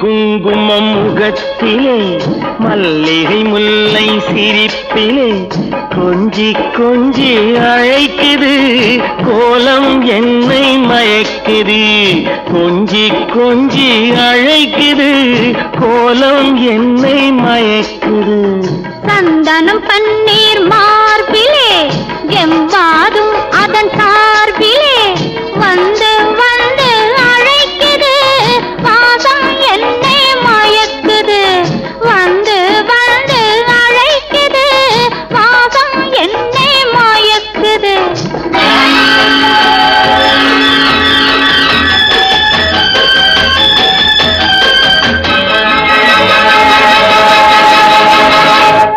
குங்குமம் முகத்திலே மல்லிகை முல்லை சிரிப்பிலே கொஞ்சி கொஞ்சி அழைக்குது கோலம் என்னை மயக்குது கொஞ்சி கொஞ்சி அழைக்குது கோலம் என்னை மயக்குது சந்தனம் பன்னீர் மார்பிலே எம்பாதும் அதன் சார்பிலே வந்து வந்து அழைக்குது வாசம் என்னை மயக்குது வந்து வந்து அழைக்குது வாசம் என்னை மயக்குது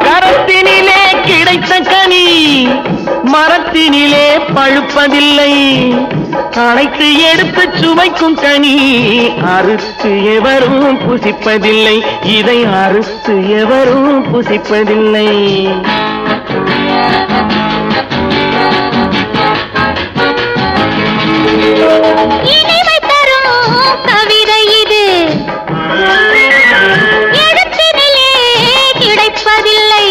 கரத்தினிலே கிடைத்த கனி மரத்தினிலே பழுப்பதில்லை அனைத்து எடுத்து சுவைக்கும் கனி அறுத்து எவரும் புசிப்பதில்லை இதை அறுத்து எவரும் புசிப்பதில்லை இனிமை தரும் கவிதை இது எழுத்தினிலே கிடைப்பதில்லை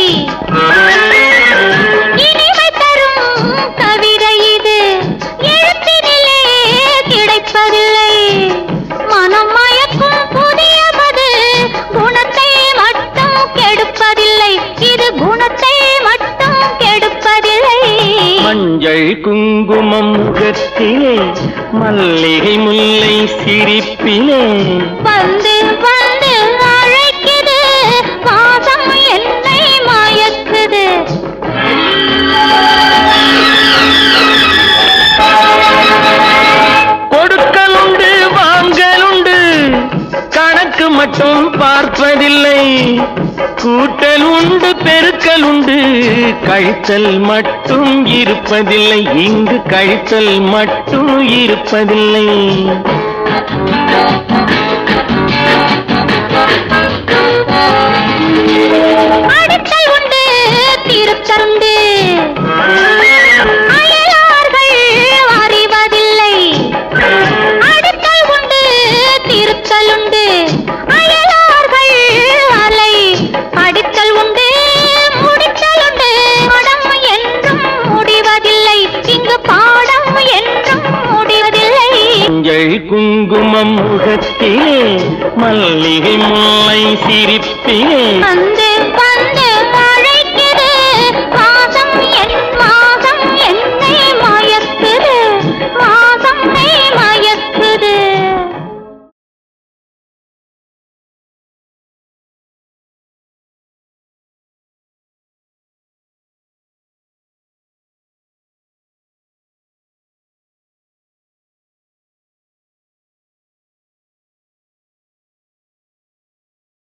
இனிமை தரும் கவிதை இது எழுத்தினிலே கிடைப்பதில்லை மனம் மயக்கும் புதியவது குணத்தை மட்டும் கெடுப்பதில்லை இது குணத்தை மட்டும் கெடுப்பதில்லை மஞ்சள் குங்குமம் முகத்திலே மல்லிகை முல்லை சிரிப்பிலே வந்து வந்து அழைக்குது வாசம் என்னை மயக்குது கொடுக்கலுண்டு வாங்கலுண்டு கணக்கு மட்டும் பார்ப்பதில்லை கூட்டல் உண்டு பெருக்கல் உண்டு கழித்தல் மட்டும் இருப்பதில்லை இங்கு கழித்தல் மட்டும் இருப்பதில்லை அடித்தல் உண்டு திருத்தருண்டு அயலார்கள் அறிவதில்லை அடித்தல் உண்டு திருத்தல் உண்டு அயலார்கள் அலை அடித்தல் உண்டு முடித்தல் உண்டு பாடம் என்றும் முடிவதில்லை இங்கு பாடம் என்றும் முடிவதில்லை மஞ்சள் குங்குமம் முகத்திலே மல்லிகை முல்லை சிரிப்பிலே வந்து